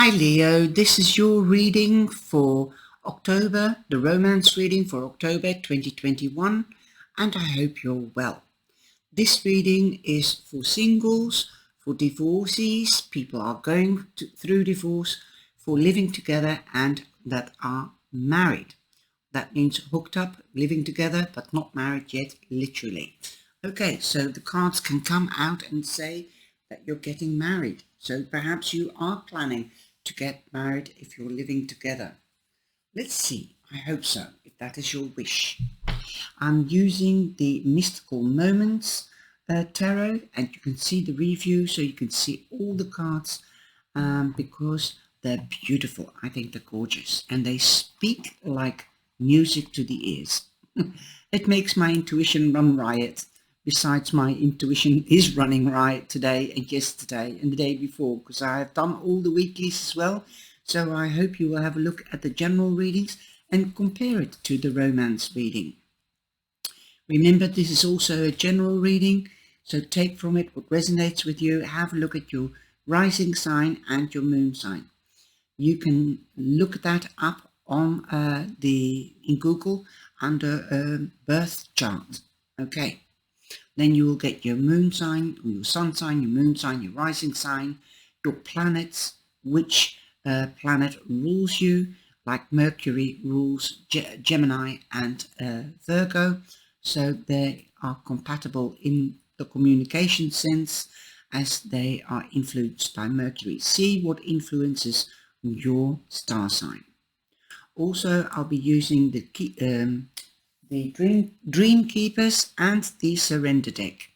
Hi Leo, this is your reading for October, the romance reading for October 2021, and I hope you're well. This reading is for singles, for divorcees, people are going through divorce, for living together and that are married. That means hooked up, living together, but not married yet, literally. Okay, so the cards can come out and say that you're getting married. So perhaps you are planning to get married if you're living together. Let's see. I hope so, if that is your wish. I'm using the Mystical Moments tarot, and you can see the review, so you can see all the cards because they're beautiful. I think they're gorgeous, and they speak like music to the ears. It makes my intuition run riot. Besides, my intuition is running riot today and yesterday and the day before, because I have done all the weeklies as well. So I hope you will have a look at the general readings and compare it to the romance reading. Remember, this is also a general reading, so take from it what resonates with you. Have a look at your rising sign and your moon sign. You can look that up on in Google under birth chart. Okay, then you will get your moon sign, or your sun sign, your moon sign, your rising sign, your planets, which planet rules you, like Mercury rules Gemini and Virgo, so they are compatible in the communication sense as they are influenced by Mercury. See what influences your star sign. Also, I'll be using the Dream Keepers and the Surrender deck.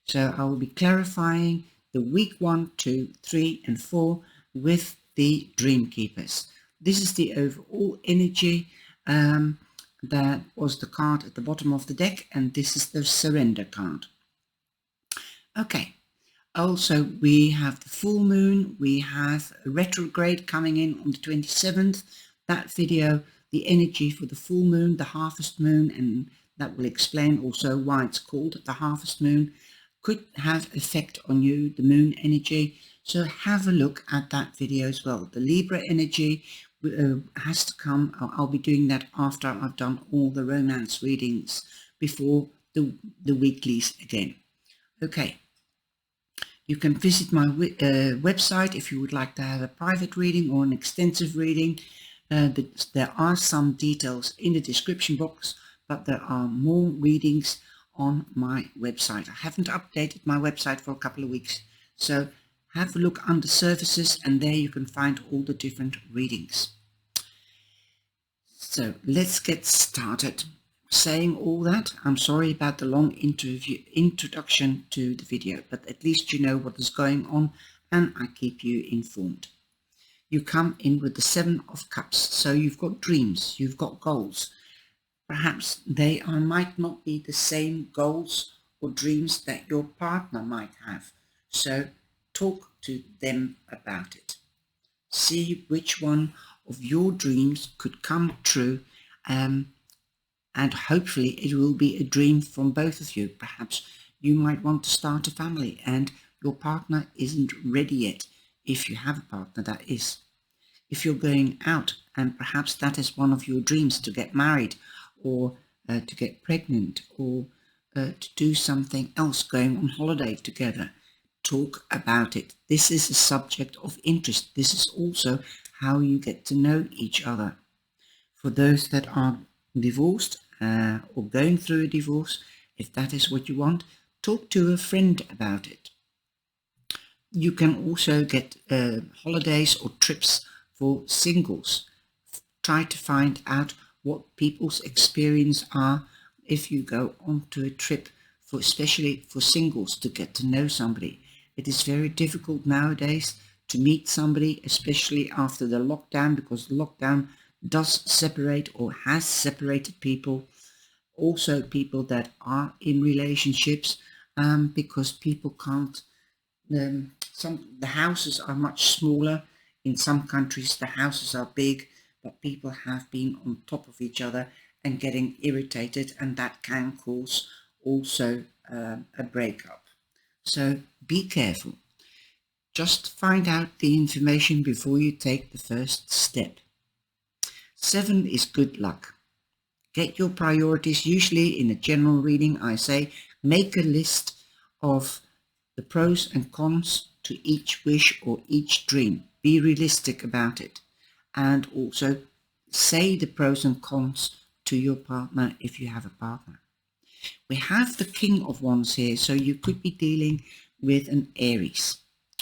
So I will be clarifying the week 1, 2, 3 and 4 with the Dream Keepers. This is the overall energy. That was the card at the bottom of the deck, and this is the Surrender card. Okay. Also, we have the full moon, we have a retrograde coming in on the 27th. That video, the energy for the full moon, the harvest moon, and that will explain also why it's called the harvest moon, could have effect on you, the moon energy. So have a look at that video as well. The Libra energy has to come. I'll be doing that after I've done all the romance readings before the weeklies again. Okay. You can visit my website if you would like to have a private reading or an extensive reading. There are some details in the description box, but there are more readings on my website. I haven't updated my website for a couple of weeks, so have a look under services, and there you can find all the different readings. So let's get started. Saying all that, I'm sorry about the long introduction to the video, but at least you know what is going on and I keep you informed. You come in with the 7 of Cups, so you've got dreams, you've got goals. Perhaps they might not be the same goals or dreams that your partner might have, so talk to them about it. See which one of your dreams could come true, and hopefully it will be a dream from both of you. Perhaps you might want to start a family and your partner isn't ready yet, if you have a partner, that is. If you're going out and perhaps that is one of your dreams, to get married or to get pregnant or to do something else, going on holiday together, talk about it. This is a subject of interest. This is also how you get to know each other. For those that are divorced or going through a divorce, if that is what you want, talk to a friend about it. You can also get holidays or trips for singles. Try to find out what people's experience are if you go on to a trip, especially for singles, to get to know somebody. It is very difficult nowadays to meet somebody, especially after the lockdown, because the lockdown does separate or has separated people. Also people that are in relationships, because people can't, the houses are much smaller. In some countries the houses are big, but people have been on top of each other and getting irritated, and that can cause also a breakup. So be careful. Just find out the information before you take the first step. 7 is good luck. Get your priorities. Usually in a general reading, I say make a list of the pros and cons to each wish or each dream. Be realistic about it. And also say the pros and cons to your partner if you have a partner. We have the King of Wands here, so you could be dealing with an Aries.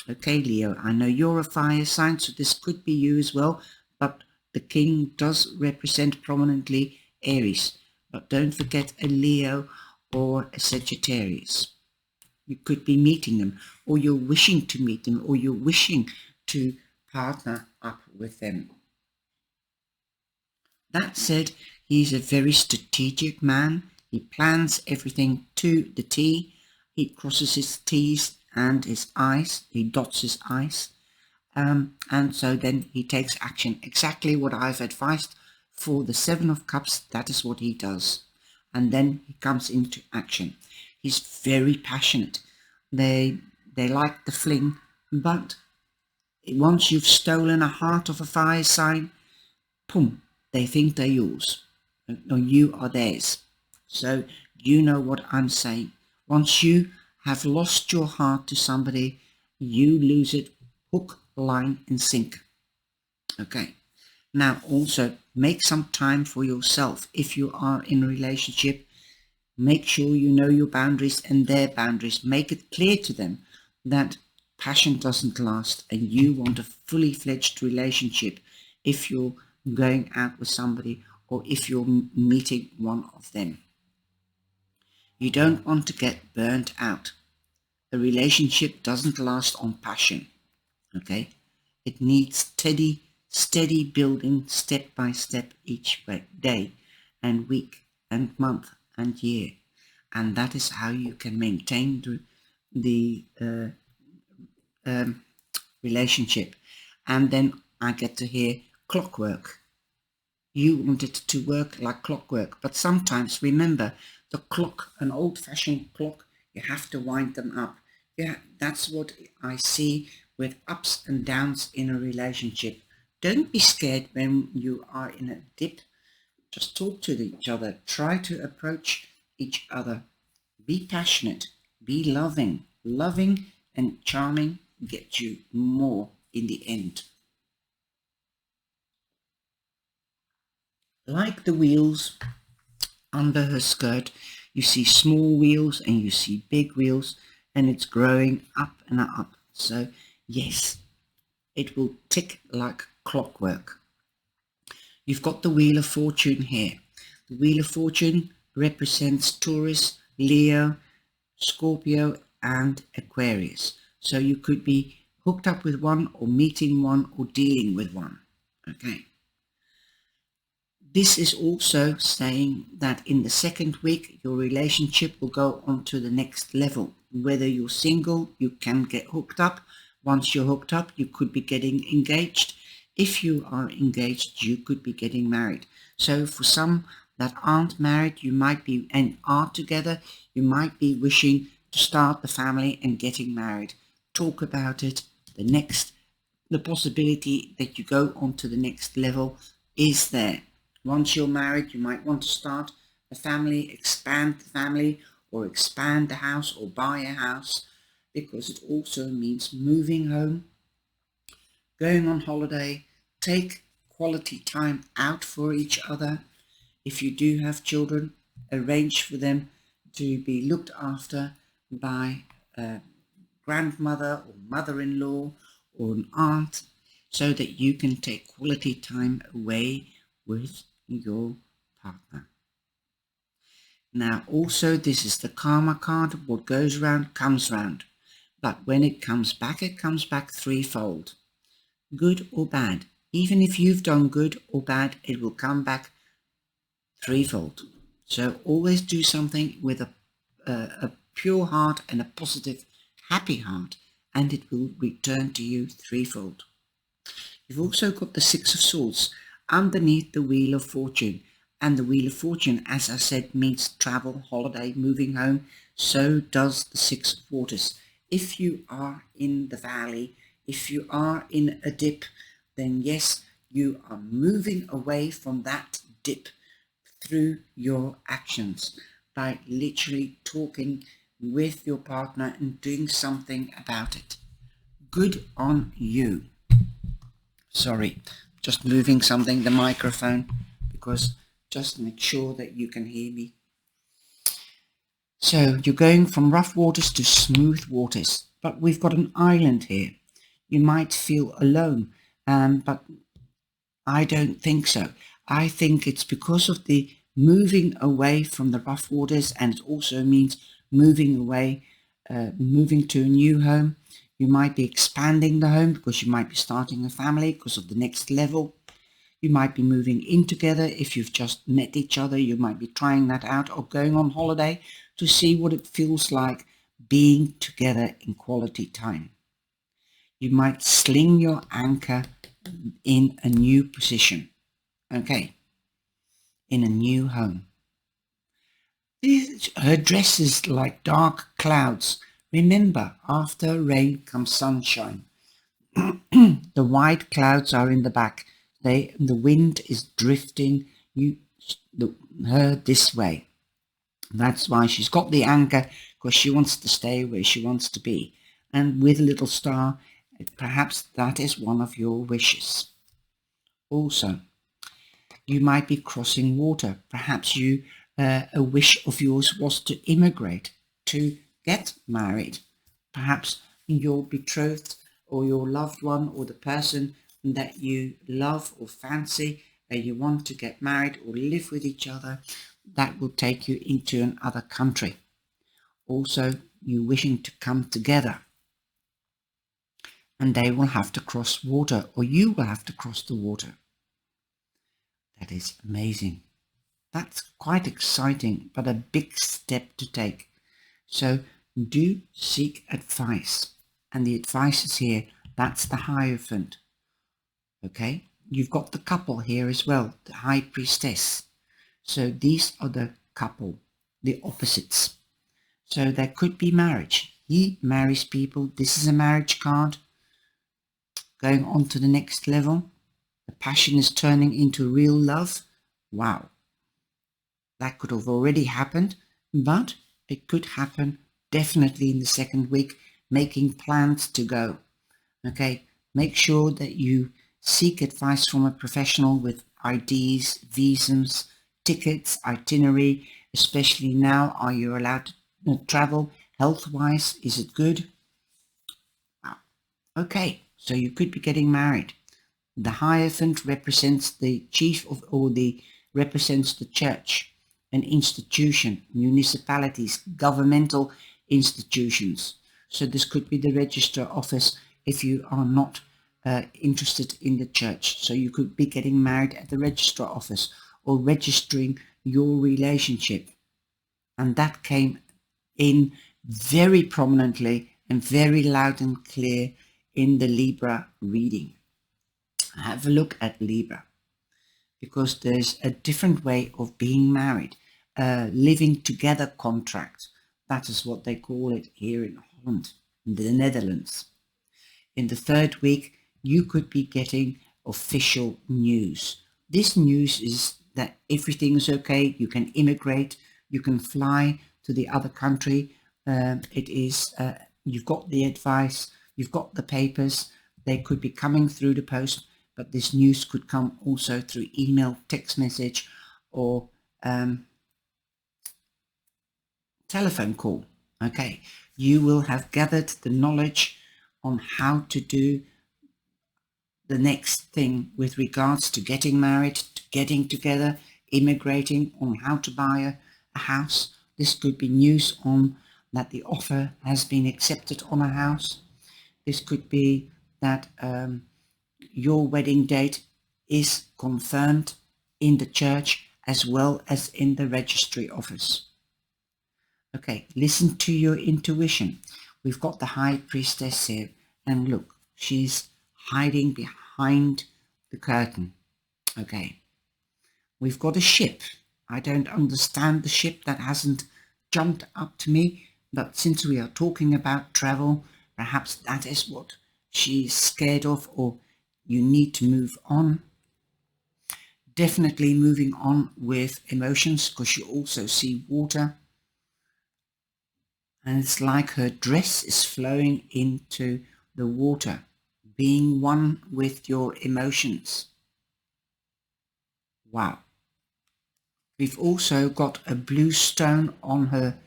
Okay, Leo, I know you're a fire sign, so this could be you as well, but the King does represent prominently Aries. But don't forget a Leo or a Sagittarius. You could be meeting them, or you're wishing to meet them, or you're wishing to partner up with them. That said, he's a very strategic man. He plans everything to the T. He crosses his T's and his I's. He dots his I's. And so then he takes action. Exactly what I've advised for the 7 of Cups, that is what he does. And then he comes into action. He's very passionate. They like the fling, but once you've stolen a heart of a fire sign, boom, they think they're yours, or you are theirs. So you know what I'm saying. Once you have lost your heart to somebody, you lose it hook, line and sink. Okay. Now also make some time for yourself. If you are in a relationship, make sure you know your boundaries and their boundaries. Make it clear to them that passion doesn't last and you want a fully fledged relationship if you're going out with somebody or if you're meeting one of them. You don't want to get burnt out. A relationship doesn't last on passion. Okay? It needs steady building step by step each day and week and month and year. And that is how you can maintain the relationship. And then I get to hear clockwork. You want it to work like clockwork, but sometimes remember the clock, an old-fashioned clock, you have to wind them up. Yeah, that's what I see with ups and downs in a relationship. Don't be scared when you are in a dip. Just talk to each other. Try to approach each other. Be passionate. Be loving. Loving and charming get you more in the end. Like the wheels under her skirt, you see small wheels and you see big wheels, and it's growing up and up. So yes, it will tick like clockwork. You've got the Wheel of Fortune here. The Wheel of Fortune represents Taurus, Leo, Scorpio and Aquarius. So you could be hooked up with one or meeting one or dealing with one. Okay. This is also saying that in the second week, your relationship will go on to the next level. Whether you're single, you can get hooked up. Once you're hooked up, you could be getting engaged. If you are engaged, you could be getting married. So for some that aren't married, you might be and are together, you might be wishing to start the family and getting married. Talk about it. The possibility that you go on to the next level is there. Once you're married, you might want to start a family, expand the family, or expand the house, or buy a house, because it also means moving home, going on holiday, take quality time out for each other. If you do have children, arrange for them to be looked after by a grandmother or mother-in-law or an aunt, so that you can take quality time away with your partner. Now also, this is the karma card. What goes round comes round, but when it comes back threefold, good or bad. Even if you've done good or bad, it will come back threefold. So always do something with a pure heart and a positive, happy heart, and it will return to you threefold. You've also got the Six of Swords underneath the Wheel of Fortune. And the Wheel of Fortune, as I said, means travel, holiday, moving home. So does the Six of Waters. If you are in the valley, if you are in a dip, then yes, you are moving away from that dip through your actions by literally talking with your partner and doing something about it. Good on you. Sorry, just moving something, the microphone, because just make sure that you can hear me. So you're going from rough waters to smooth waters, but we've got an island here. You might feel alone, but I don't think so. I think it's because of the moving away from the rough waters, and it also means moving away, moving to a new home. You might be expanding the home because you might be starting a family because of the next level. You might be moving in together if you've just met each other. You might be trying that out or going on holiday to see what it feels like being together in quality time. You might sling your anchor in a new position. Okay, in a new home. Her dress is like dark clouds. Remember, after rain comes sunshine. The white clouds are in the back. The wind is drifting her this way. That's why she's got the anchor, because she wants to stay where she wants to be. And with a little star, perhaps that is one of your wishes. Also, you might be crossing water. Perhaps a wish of yours was to immigrate, to get married. Perhaps your betrothed or your loved one or the person that you love or fancy, you want to get married or live with each other, that will take you into another country. Also, you wishing to come together, and they will have to cross water, or you will have to cross the water. That is amazing. That's quite exciting, but a big step to take. So do seek advice. And the advice is here. That's the Hierophant. Okay? You've got the couple here as well, the High Priestess. So these are the couple, the opposites. So there could be marriage. He marries people. This is a marriage card. Going on to the next level. The passion is turning into real love. Wow. That could have already happened, but it could happen definitely in the second week, making plans to go. Okay, make sure that you seek advice from a professional with IDs, visums, tickets, itinerary, especially now. Are you allowed to travel health-wise? Is it good? Okay, so you could be getting married. The Hierophant represents the chief of, or the represents the church, an institution, municipalities, governmental institutions. So this could be the registrar office if you are not interested in the church. So you could be getting married at the registrar office or registering your relationship. And that came in very prominently and very loud and clear in the Libra reading. Have a look at Libra, because there's a different way of being married, living together contract. That is what they call it here in Holland, in the Netherlands. In the third week, you could be getting official news. This news is that everything is okay. You can immigrate. You can fly to the other country. You've got the advice. You've got the papers. They could be coming through the post, but this news could come also through email, text message, or telephone call. Okay, you will have gathered the knowledge on how to do the next thing with regards to getting married, to getting together, immigrating, on how to buy a house. This could be news on that the offer has been accepted on a house. This could be that your wedding date is confirmed in the church as well as in the registry office. Okay, listen to your intuition. We've got the High Priestess here, and look, she's hiding behind the curtain. Okay, we've got a ship. I don't understand the ship. That hasn't jumped up to me, But since we are talking about travel, perhaps that is what she's scared of, or you need to move on. Definitely moving on with emotions, because you also see water. And it's like her dress is flowing into the water, being one with your emotions. Wow. We've also got a blue stone on her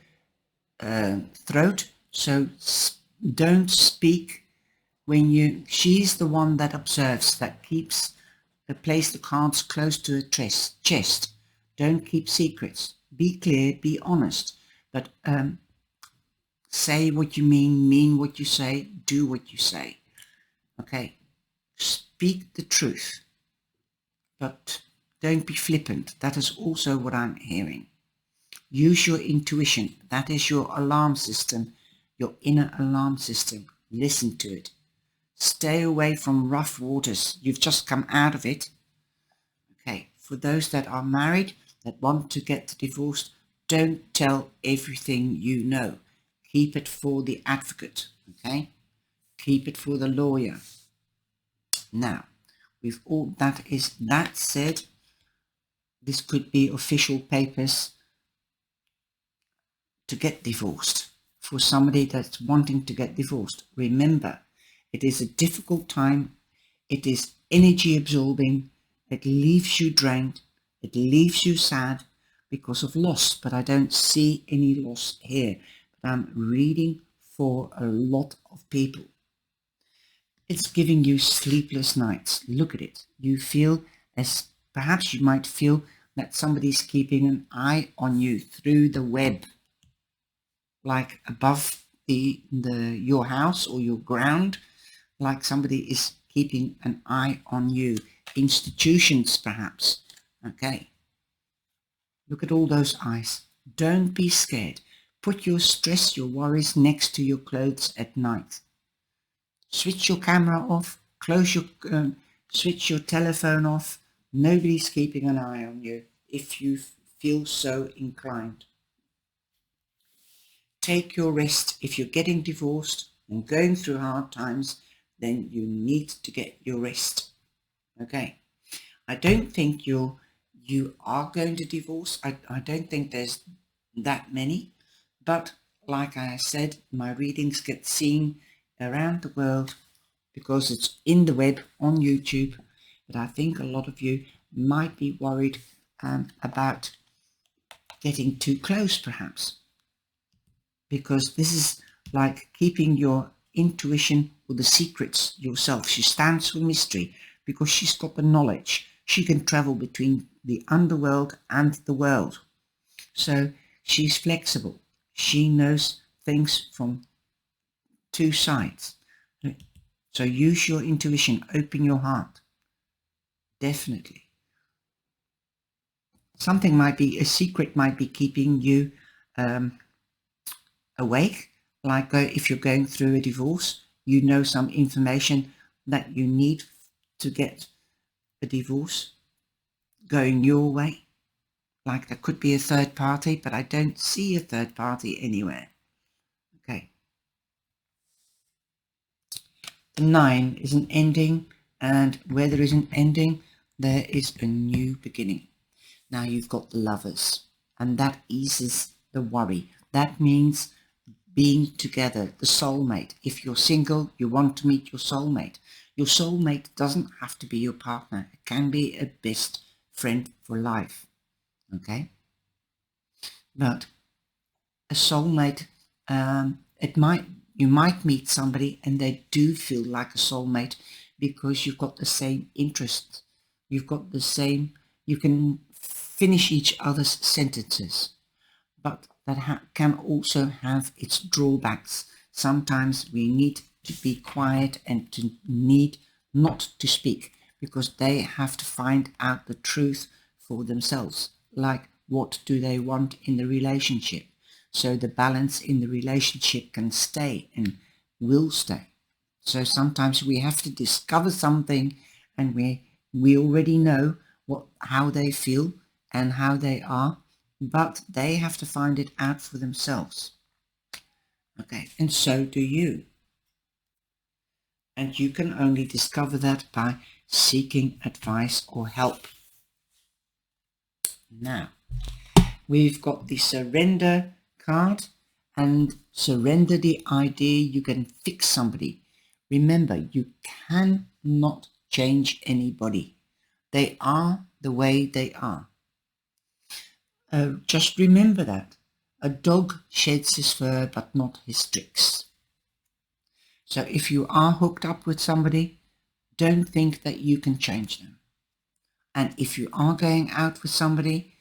throat, so don't speak when she's the one that observes, that keeps place the cards close to her chest. Don't keep secrets. Be clear, be honest, but say what you mean what you say, do what you say. Okay, speak the truth, but don't be flippant. That is also what I'm hearing. Use your intuition. That is your alarm system, your inner alarm system. Listen to it. Stay away from rough waters. You've just come out of it. Okay, for those that are married, that want to get divorced, don't tell everything you know. Keep it for the advocate, okay? Keep it for the lawyer. Now, with all that said, this could be official papers to get divorced. For somebody that's wanting to get divorced, remember, it is a difficult time. It is energy absorbing. It leaves you drained. It leaves you sad because of loss, but I don't see any loss here. But I'm reading for a lot of people. It's giving you sleepless nights. Look at it. You feel as perhaps you might feel that somebody's keeping an eye on you through the web, like above your house or your ground, like somebody is keeping an eye on you. Institutions, perhaps. Okay. Look at all those eyes. Don't be scared. Put your stress, your worries next to your clothes at night. Switch your camera off. Switch your telephone off. Nobody's keeping an eye on you if you feel so inclined. Take your rest. If you're getting divorced and going through hard times, then you need to get your rest. Okay. I don't think you are going to divorce. I don't think there's that many. But like I said, my readings get seen around the world because it's in the web on YouTube. But I think a lot of you might be worried about getting too close, perhaps. Because this is like keeping your intuition or the secrets yourself. She stands for mystery because she's got the knowledge. She can travel between the underworld and the world. So she's flexible. She knows things from two sides. So use your intuition. Open your heart. Definitely. Something might be, a secret might be keeping you awake. Like if you're going through a divorce, you know some information that you need to get a divorce going your way. Like there could be a third party, but I don't see a third party anywhere. Okay. The 9 is an ending, and where there is an ending, there is a new beginning. Now you've got the Lovers, and that eases the worry. That means being together, the soulmate. If you're single, you want to meet your soulmate. Your soulmate doesn't have to be your partner. It can be a best friend for life. Okay? But a soulmate, you might meet somebody and they do feel like a soulmate because you've got the same interests. You've got the same, you can finish each other's sentences. But that can also have its drawbacks. Sometimes we need to be quiet and to need not to speak because they have to find out the truth for themselves. Like, what do they want in the relationship? So the balance in the relationship can stay and will stay. So sometimes we have to discover something, and we already know how they feel and how they are, but they have to find it out for themselves. Okay, and so do you. And you can only discover that by seeking advice or help. Now, we've got the surrender card, and surrender the idea you can fix somebody. Remember, you cannot change anybody. They are the way they are. Just remember that. A dog sheds his fur, but not his tricks. So if you are hooked up with somebody, don't think that you can change them. And if you are going out with somebody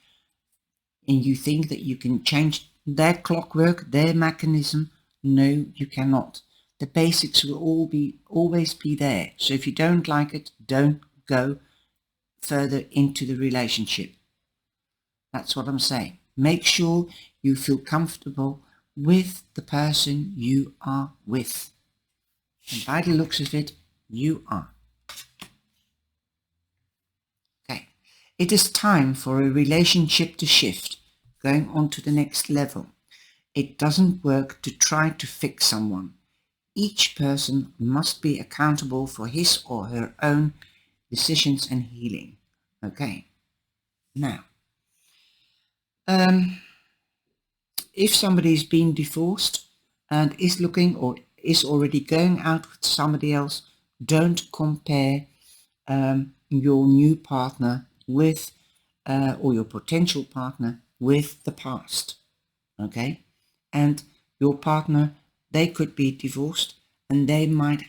and you think that you can change their clockwork, their mechanism, no, you cannot. The basics will always be there. So if you don't like it, don't go further into the relationship. That's what I'm saying. Make sure you feel comfortable with the person you are with. And by the looks of it, you are. Okay. It is time for a relationship to shift, going on to the next level. It doesn't work to try to fix someone. Each person must be accountable for his or her own decisions and healing. Okay. Now, if somebody's been divorced and is looking or is already going out with somebody else, don't compare your new partner with or your potential partner with the past. Okay, and your partner, they could be divorced and they might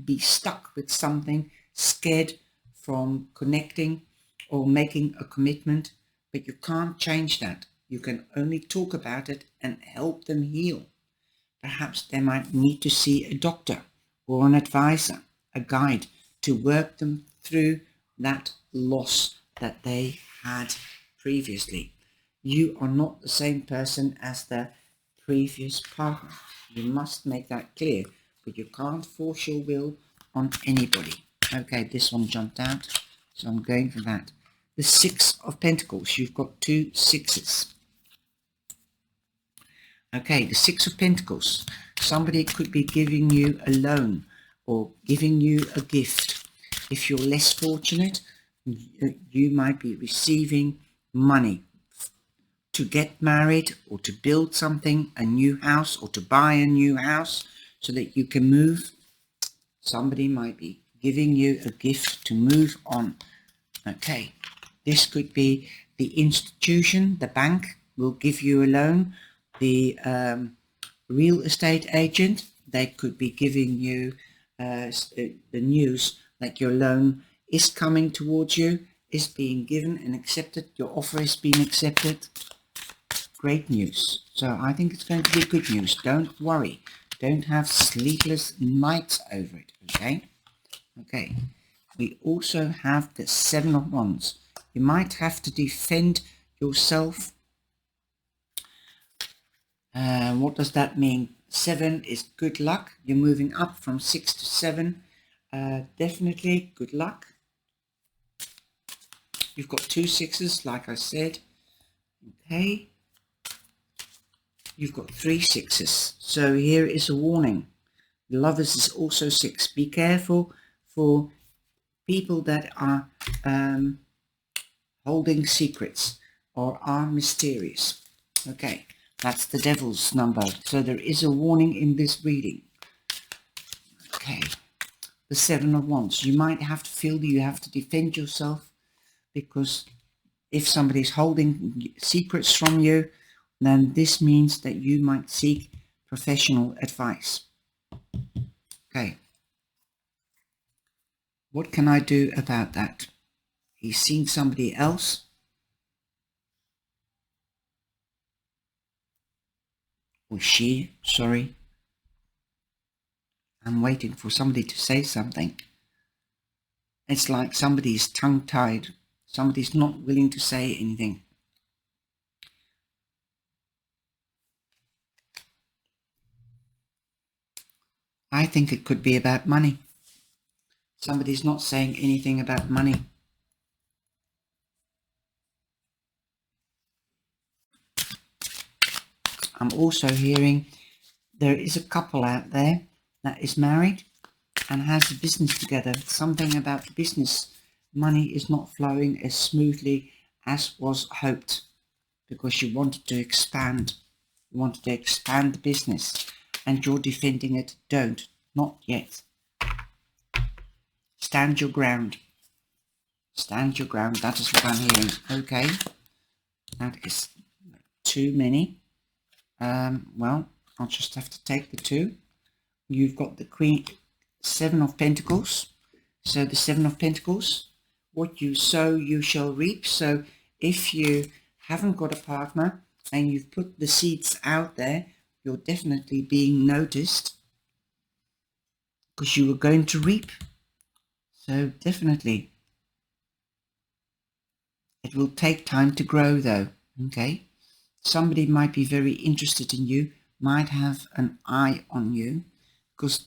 be stuck with something, scared from connecting or making a commitment, but you can't change that. You can only talk about it and help them heal. Perhaps they might need to see a doctor or an advisor, a guide, to work them through that loss that they had previously. You are not the same person as the previous partner. You must make that clear, but you can't force your will on anybody. Okay, this one jumped out, so I'm going for that. The Six of Pentacles. You've got 2 sixes. Okay, the Six of Pentacles. Somebody could be giving you a loan or giving you a gift. If you're less fortunate, you might be receiving money to get married or to build something, a new house, or to buy a new house so that you can move. Somebody might be giving you a gift to move on. Okay, this could be the institution, the bank will give you a loan. The real estate agent, they could be giving you the news like your loan is coming towards you, is being given and accepted, your offer is being accepted. Great news. So I think it's going to be good news. Don't worry. Don't have sleepless nights over it, okay? Okay. We also have the Seven of Wands. You might have to defend yourself. What does that mean? 7 is good luck. You're moving up from 6 to 7. Definitely good luck. You've got 2 sixes, like I said. Okay. You've got 3 sixes. So here is a warning. The Lovers is also 6. Be careful for people that are holding secrets or are mysterious. Okay, that's the Devil's number. So there is a warning in this reading. Okay, the Seven of Wands. You might have to feel that you have to defend yourself, because if somebody's holding secrets from you, then this means that you might seek professional advice. Okay. What can I do about that? He's seen somebody else. Or she, sorry. I'm waiting for somebody to say something. It's like somebody's tongue-tied. Somebody's not willing to say anything. I think it could be about money. Somebody's not saying anything about money. I'm also hearing there is a couple out there that is married and has a business together. Something about the business. Money is not flowing as smoothly as was hoped because you wanted to expand. You wanted to expand the business and you're defending it. Don't. Not yet. Stand your ground. Stand your ground. That is what I'm hearing. Okay. That is too many. Well, I'll just have to take the 2. You've got the Queen, 7 of Pentacles. So the 7 of Pentacles, what you sow, you shall reap. So if you haven't got a partner and you've put the seeds out there, you're definitely being noticed because you were going to reap. So definitely. It will take time to grow though, okay? Somebody might be very interested in you, might have an eye on you, because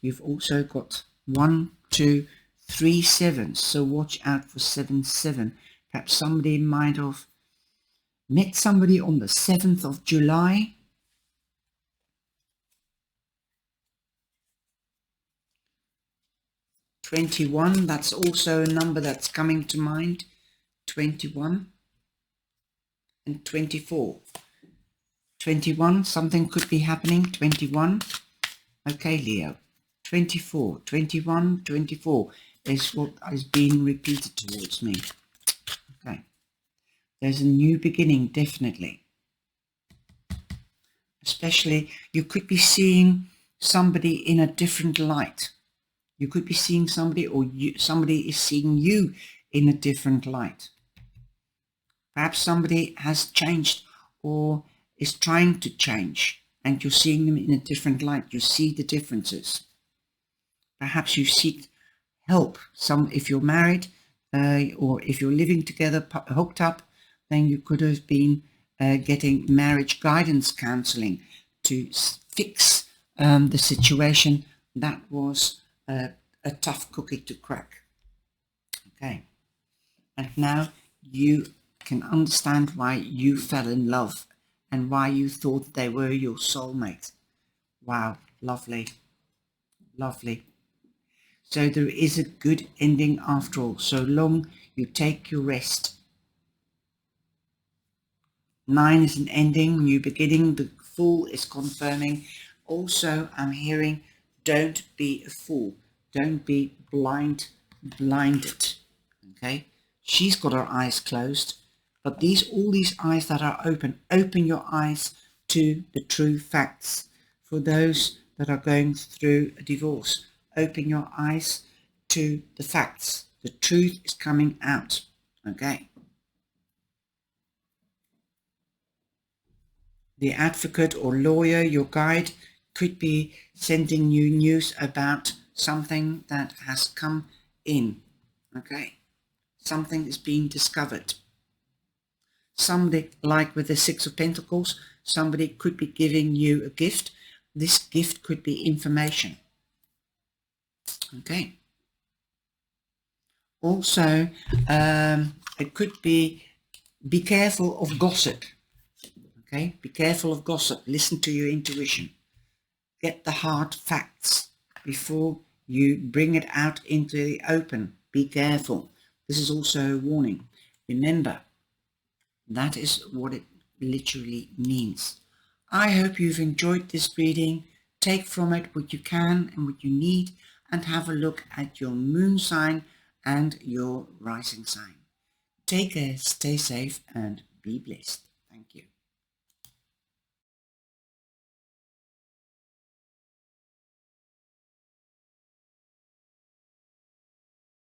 you've also got 1, 2, 3 sevens, so watch out for 7, 7. Perhaps somebody might have met somebody on the 7th of July. '21, that's also a number that's coming to mind. 21 and 24. 21, something could be happening. 21. Okay, Leo. 24, 21, 24 is what is being repeated towards me. Okay. There's a new beginning, definitely. Especially, you could be seeing somebody in a different light. You could be seeing somebody, or somebody is seeing you in a different light. Perhaps somebody has changed or is trying to change, and you're seeing them in a different light. You see the differences. Perhaps you seek help. If you're married or if you're living together, hooked up, then you could have been getting marriage guidance counseling to fix the situation that was a tough cookie to crack. Okay. And now you can understand why you fell in love and why you thought they were your soulmate. Wow, lovely, lovely. So there is a good ending after all, so long you take your rest. 9 is an ending, new beginning. The Fool is confirming. Also, I'm hearing, don't be a fool. Don't be blinded. Okay? She's got her eyes closed, but all these eyes that are open your eyes to the true facts. For those that are going through a divorce, open your eyes to the facts. The truth is coming out. Okay? The advocate or lawyer, your guide, could be sending you news about something that has come in. Okay? Something is being discovered. Somebody, like with the 6 of Pentacles, somebody could be giving you a gift. This gift could be information. Okay. Also, it could be careful of gossip. Okay, be careful of gossip. Listen to your intuition. Get the hard facts before you bring it out into the open. Be careful. This is also a warning. Remember, that is what it literally means. I hope you've enjoyed this reading. Take from it what you can and what you need, and have a look at your moon sign and your rising sign. Take care, stay safe, and be blessed.